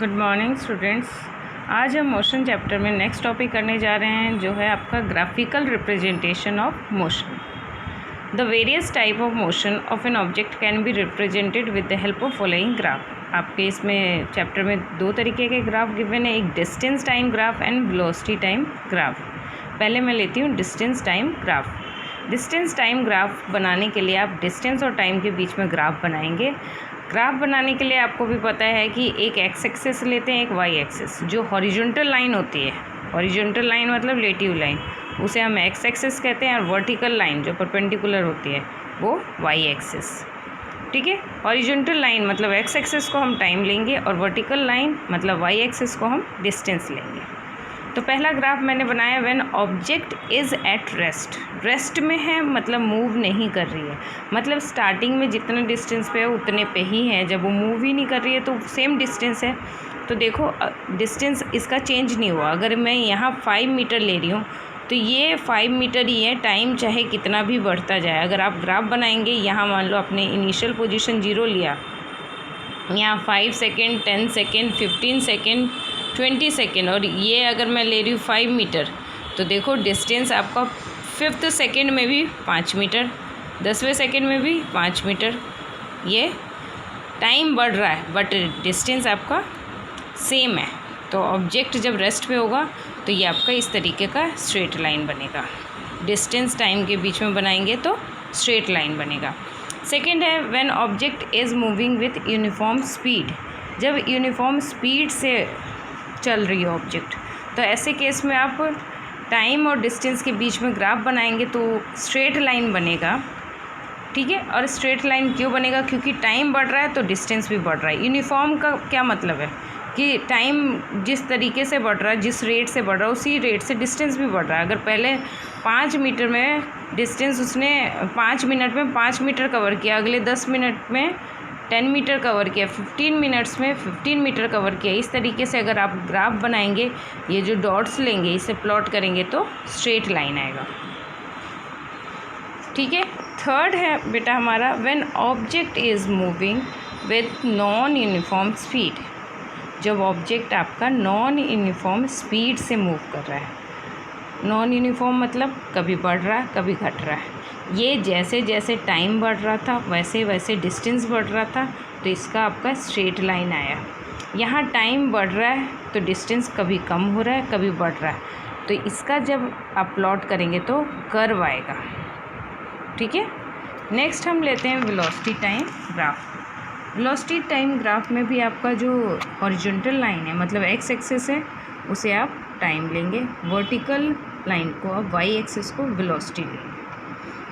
Good morning students. आज हम motion chapter में नेक्स्ट टॉपिक करने जा रहे हैं जो है आपका graphical representation of motion. The various type of motion of an object can be represented with the help of following graph. आपके इसमें चैप्टर में दो तरीके के ग्राफ गिवन है, एक distance time graph and velocity time graph. पहले मैं लेती हूँ distance time graph. Distance time graph बनाने के लिए आप डिस्टेंस और टाइम के बीच में ग्राफ बनाएंगे। ग्राफ बनाने के लिए आपको भी पता है कि एक एक्स एक्सिस लेते हैं, एक वाई एक्सिस। जो हॉरिजॉन्टल लाइन होती है, हॉरिजॉन्टल लाइन मतलब रिलेटिव लाइन, उसे हम एक्स एक्सिस कहते हैं, और वर्टिकल लाइन जो परपेंडिकुलर होती है वो वाई एक्सिस। ठीक है, हॉरिजॉन्टल लाइन मतलब एक्स एक्सिस को हम टाइम लेंगे और वर्टिकल लाइन मतलब वाई एक्सिस को हम डिस्टेंस लेंगे। तो पहला ग्राफ मैंने बनाया when object is at rest. Rest में है मतलब मूव नहीं कर रही है, मतलब स्टार्टिंग में जितने डिस्टेंस पे है उतने पे ही है। जब वो मूव ही नहीं कर रही है तो सेम डिस्टेंस है। तो देखो डिस्टेंस इसका चेंज नहीं हुआ। अगर मैं यहाँ 5 मीटर ले रही हूँ तो ये 5 मीटर ही है, टाइम चाहे कितना भी बढ़ता जाए। अगर आप ग्राफ बनाएंगे, यहाँ मान लो आपने इनिशियल पोजीशन 0 लिया, यहाँ 5 सेकेंड, 10 सेकेंड, 15 सेकेंड, 20 सेकेंड, और ये अगर मैं ले रही हूँ 5 मीटर, तो देखो डिस्टेंस आपका 5th सेकेंड में भी 5 मीटर, 10वें सेकेंड में भी 5 मीटर। ये टाइम बढ़ रहा है बट डिस्टेंस आपका सेम है। तो ऑब्जेक्ट जब रेस्ट पे होगा तो ये आपका इस तरीके का स्ट्रेट लाइन बनेगा। डिस्टेंस टाइम के बीच में बनाएंगे तो स्ट्रेट लाइन बनेगा। सेकेंड है when object is moving with uniform speed. जब यूनिफॉर्म स्पीड से चल रही है ऑब्जेक्ट, तो ऐसे केस में आप टाइम और डिस्टेंस के बीच में ग्राफ बनाएंगे तो स्ट्रेट लाइन बनेगा। ठीक है, और स्ट्रेट लाइन क्यों बनेगा? क्योंकि टाइम बढ़ रहा है तो डिस्टेंस भी बढ़ रहा है। यूनिफॉर्म का क्या मतलब है कि टाइम जिस तरीके से बढ़ रहा है, जिस रेट से बढ़ रहा है, उसी रेट से डिस्टेंस भी बढ़ रहा है। अगर पहले 5 मीटर में डिस्टेंस उसने 5 मिनट में 5 मीटर कवर किया, अगले 10 मिनट में 10 मीटर कवर किया, 15 मिनट्स में 15 मीटर कवर किया। इस तरीके से अगर आप ग्राफ बनाएंगे, ये जो डॉट्स लेंगे इसे प्लॉट करेंगे तो स्ट्रेट लाइन आएगा। ठीक है, थर्ड है बेटा हमारा when object is moving with non uniform speed. जब ऑब्जेक्ट आपका नॉन यूनिफॉर्म स्पीड से मूव कर रहा है। नॉन यूनिफॉर्म मतलब कभी बढ़ रहा है कभी घट रहा है। ये जैसे जैसे टाइम बढ़ रहा था वैसे वैसे डिस्टेंस बढ़ रहा था, तो इसका आपका स्ट्रेट लाइन आया। यहाँ टाइम बढ़ रहा है तो डिस्टेंस कभी कम हो रहा है कभी बढ़ रहा है, तो इसका जब आप प्लॉट करेंगे तो कर्व आएगा। ठीक है, नेक्स्ट हम लेते हैं velocity time graph. Velocity time graph में भी आपका जो हॉरिजॉन्टल लाइन है मतलब एक्स एक्सिस है, उसे आप टाइम लेंगे, वर्टिकल लाइन को आप वाई एक्सिस को वेलोसिटी लेंगे।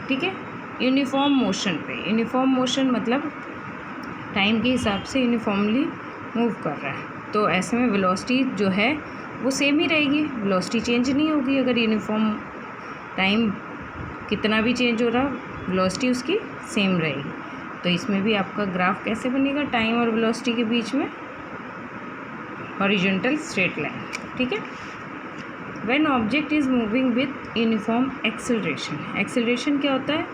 ठीक है, यूनिफॉर्म मोशन पे, यूनिफॉर्म मोशन मतलब टाइम के हिसाब से यूनिफॉर्मली मूव कर रहा है, तो ऐसे में वेलोसिटी जो है वो सेम ही रहेगी, वेलोसिटी चेंज नहीं होगी। अगर यूनिफॉर्म टाइम कितना भी चेंज हो रहा, वेलोसिटी उसकी सेम रहेगी। तो इसमें भी आपका ग्राफ कैसे बनेगा? टाइम और वेलोसिटी के बीच में हॉरिजॉन्टल स्ट्रेट लाइन। ठीक है, when object is moving with uniform acceleration. Acceleration क्या होता है?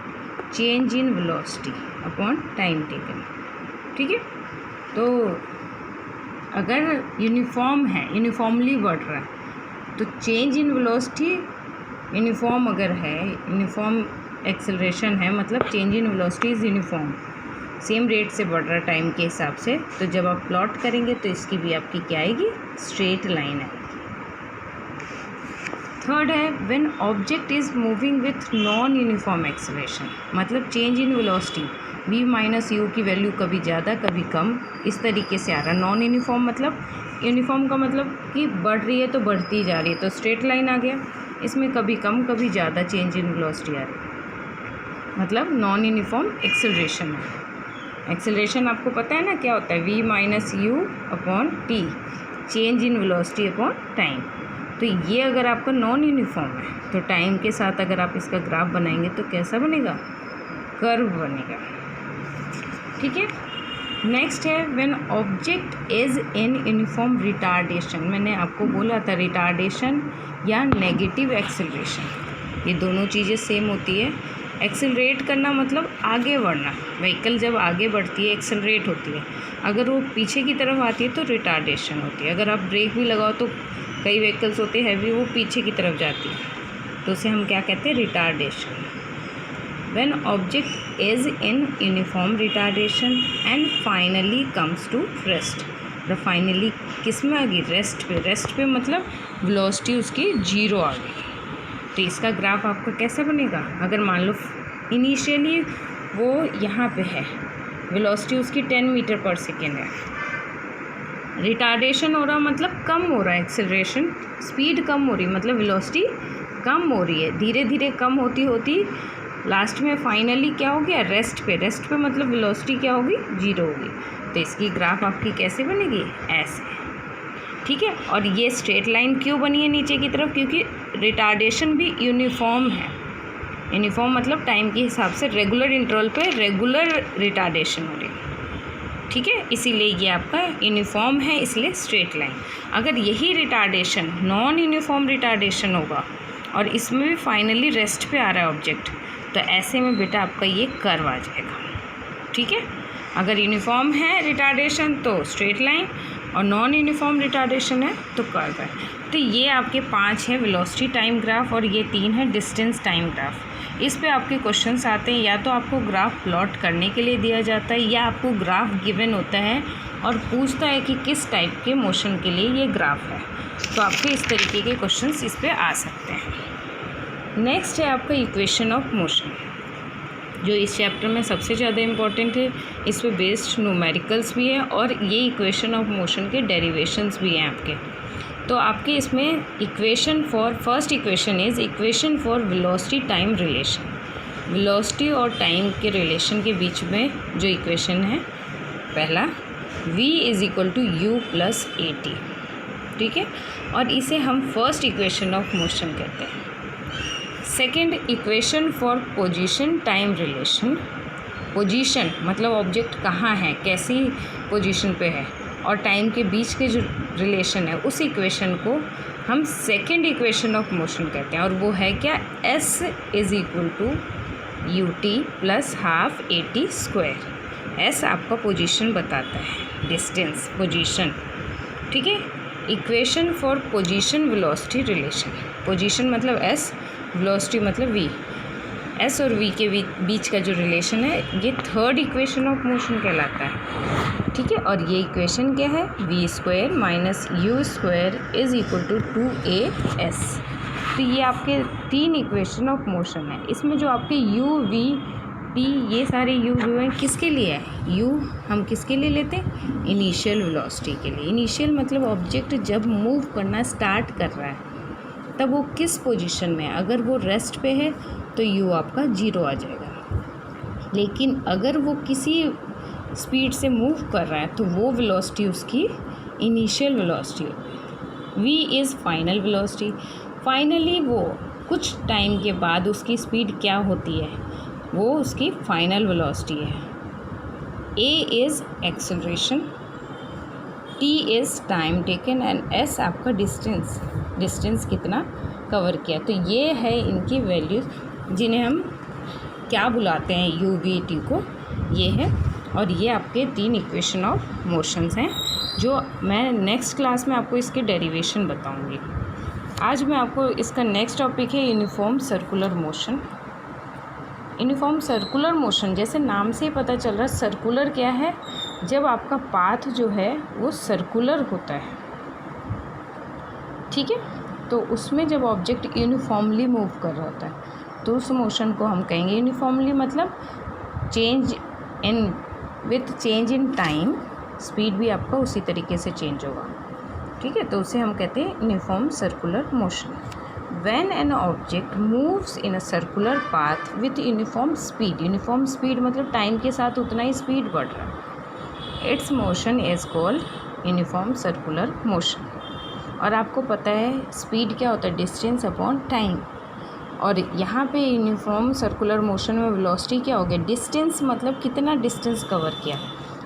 Change in velocity upon time taken. ठीक है, तो अगर यूनिफॉर्म है, यूनिफॉर्मली बढ़ रहा है, तो चेंज इन वेलोसिटी यूनिफॉर्म अगर है, यूनिफॉर्म एक्सेलरेशन है मतलब change in velocity is uniform, same rate से बढ़ रहा है टाइम के हिसाब से, तो जब आप प्लॉट करेंगे तो इसकी भी आपकी क्या आएगी? स्ट्रेट लाइन आएगी। थर्ड है when object is moving with non uniform acceleration, मतलब change in velocity v minus u की वैल्यू कभी ज़्यादा कभी कम, इस तरीके से आ रहा है। नॉन यूनिफॉर्म मतलब, यूनिफॉर्म का मतलब कि बढ़ रही है तो बढ़ती जा रही है, तो स्ट्रेट लाइन आ गया। इसमें कभी कम कभी ज़्यादा चेंज इन वेलोसिटी आ रही है, मतलब नॉन यूनिफॉर्म एक्सेलरेशन है। एक्सेलरेशन आपको पता है ना क्या होता है? v minus you upon T, change in velocity upon time. तो ये अगर आपका नॉन यूनिफॉर्म है तो टाइम के साथ अगर आप इसका ग्राफ बनाएंगे तो कैसा बनेगा? कर्व बनेगा। ठीक है, नेक्स्ट है when object is in uniform retardation. मैंने आपको बोला था रिटार्डेशन या नेगेटिव एक्सेलरेशन, ये दोनों चीज़ें सेम होती है। एक्सेलरेट करना मतलब आगे बढ़ना। व्हीकल जब आगे बढ़ती है एक्सेलरेट होती है, अगर वो पीछे की तरफ आती है तो रिटार्डेशन होती है। अगर आप ब्रेक भी लगाओ तो कई व्हीकल्स होते हैं हैवी, वो पीछे की तरफ जाती है, तो उसे हम क्या कहते हैं, retardation. When object is in uniform retardation and finally comes to rest. The finally किस में आ गई, रेस्ट पे। रेस्ट पे मतलब वेलोसिटी उसकी 0 आ गई। तो इसका ग्राफ आपका कैसे बनेगा, अगर मान लो इनिशियली वो यहाँ पे है, वेलोसिटी उसकी 10 मीटर पर सेकेंड है, रिटार्डेशन हो रहा मतलब कम हो रहा है, एक्सेलरेशन स्पीड कम हो रही मतलब वेलोसिटी कम हो रही है, धीरे धीरे कम होती होती लास्ट में फाइनली क्या हो गया, रेस्ट पे। रेस्ट पे मतलब वेलोसिटी क्या होगी, 0 होगी। तो इसकी ग्राफ आपकी कैसे बनेगी, ऐसे, ठीक है। और ये स्ट्रेट लाइन क्यों बनी है नीचे की तरफ, क्योंकि रिटार्डेशन भी यूनिफॉर्म है। यूनिफॉर्म मतलब टाइम के हिसाब से रेगुलर इंटरवल पे रेगुलर रिटार्डेशन हो रही है, ठीक है, इसीलिए ये आपका यूनिफॉर्म है, इसलिए स्ट्रेट लाइन। अगर यही रिटार्डेशन नॉन यूनिफॉर्म रिटार्डेशन होगा और इसमें भी फाइनली रेस्ट पे आ रहा है ऑब्जेक्ट, तो ऐसे में बेटा आपका ये कर्व आ जाएगा, ठीक है। अगर यूनिफॉर्म है रिटार्डेशन तो स्ट्रेट लाइन, और नॉन यूनिफॉर्म रिटार्डेशन है तो कर्व है। तो ये आपके 5 है वेलोसिटी टाइम ग्राफ, और ये 3 है डिस्टेंस टाइम ग्राफ। इस पे आपके क्वेश्चंस आते हैं, या तो आपको ग्राफ प्लॉट करने के लिए दिया जाता है, या आपको ग्राफ गिवन होता है और पूछता है कि किस टाइप के मोशन के लिए ये ग्राफ है। तो आपके इस तरीके के क्वेश्चंस इस पे आ सकते हैं। नेक्स्ट है आपका इक्वेशन ऑफ मोशन, जो इस चैप्टर में सबसे ज़्यादा इम्पॉर्टेंट है। इस पे बेस्ड न्यूमेरिकल्स भी है, और ये इक्वेशन ऑफ मोशन के डेरिवेशंस भी हैं आपके। तो आपके इसमें equation for, first equation is equation for velocity time relation. Velocity और टाइम के रिलेशन के बीच में जो इक्वेशन है, पहला v = u + at, ठीक है, और इसे हम फर्स्ट इक्वेशन ऑफ मोशन कहते हैं। Second equation for position time relation. Position मतलब ऑब्जेक्ट कहाँ है, कैसी पोजीशन पे है, और टाइम के बीच के जो रिलेशन है, उस इक्वेशन को हम सेकेंड इक्वेशन ऑफ मोशन कहते हैं। और वो है क्या, s = ut + ½ at²। s आपका पोजीशन बताता है, डिस्टेंस, पोजीशन, ठीक है। Equation for position velocity relation. Position मतलब s, वेलोसिटी मतलब v। s और v के बीच का जो रिलेशन है, ये थर्ड इक्वेशन ऑफ मोशन कहलाता है, ठीक है। और ये इक्वेशन क्या है, v² - u² = 2as। तो ये आपके 3 इक्वेशन ऑफ मोशन है। इसमें जो आपके u, v, t, ये सारे u जो हैं किसके लिए है, u हम किसके लिए लेते हैं, इनिशियल वेलोसिटी के लिए। इनिशियल मतलब ऑब्जेक्ट जब मूव करना स्टार्ट कर रहा है तब वो किस पोजीशन में है। अगर वो रेस्ट पे है तो u आपका 0 आ जाएगा, लेकिन अगर वो किसी स्पीड से मूव कर रहा है तो वो वेलोसिटी उसकी इनिशियल वेलोसिटी होगी। v is final velocity. Finally वो कुछ टाइम के बाद उसकी स्पीड क्या होती है, वो उसकी फाइनल वेलोसिटी है। a is acceleration, t is time taken, and s आपका डिस्टेंस, डिस्टेंस कितना कवर किया। तो ये है इनकी वैल्यूज़, जिन्हें हम क्या बुलाते हैं, u, v, t को, ये है। और ये आपके 3 इक्वेशन ऑफ मोशंस हैं, जो मैं नेक्स्ट क्लास में आपको इसके डेरिवेशन बताऊंगी। आज मैं आपको इसका नेक्स्ट टॉपिक है uniform circular motion. Uniform circular motion, जैसे नाम से ही पता चल रहा है, सर्कुलर क्या है, जब आपका पाथ जो है वो सर्कुलर होता है, ठीक है। तो उसमें जब ऑब्जेक्ट यूनिफॉर्मली मूव कर रहा होता है तो उस मोशन को हम कहेंगे यूनिफॉर्मली, मतलब चेंज इन टाइम, स्पीड भी आपका उसी तरीके से चेंज होगा, ठीक है। तो उसे हम कहते हैं uniform circular motion. When an object moves in a circular path with uniform speed, uniform speed मतलब टाइम के साथ उतना ही स्पीड बढ़ रहा है, it's motion is called uniform circular motion. और आपको पता है स्पीड क्या होता है, डिस्टेंस अपॉन टाइम। और यहाँ पे यूनिफॉर्म सर्कुलर मोशन में वेलोसिटी क्या हो गया, डिस्टेंस मतलब कितना डिस्टेंस कवर किया।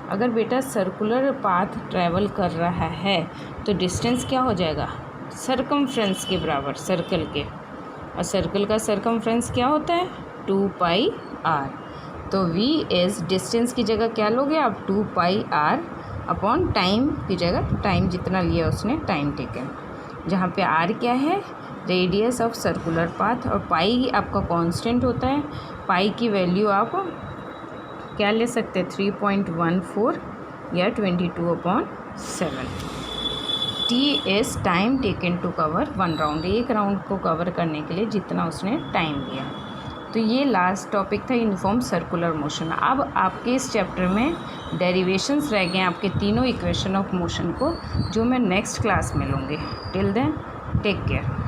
अगर बेटा सर्कुलर पाथ ट्रैवल कर रहा है तो डिस्टेंस क्या हो जाएगा, सरकमफ्रेंस के बराबर, सर्कल के। और सर्कल का सरकमफ्रेंस क्या होता है, 2 पाई आर। तो v इज़ डिस्टेंस की जगह क्या लोगे आप 2 पाई आर अपॉन टाइम की जगह टाइम जितना लिया उसने टाइम टेकन, जहाँ पे आर क्या है रेडियस ऑफ सर्कुलर पाथ और पाई आपका कांस्टेंट होता है। पाई की वैल्यू आप क्या ले सकते हैं 3.14 या 22/7। T is time taken to cover 1 round, एक राउंड को कवर करने के लिए जितना उसने टाइम लिया। तो ये लास्ट टॉपिक था यूनिफॉर्म सर्कुलर मोशन। अब आपके इस चैप्टर में डेरिवेशंस रह गए आपके तीनों इक्वेशन ऑफ मोशन को, जो मैं नेक्स्ट क्लास में लूँगी। Till then take care.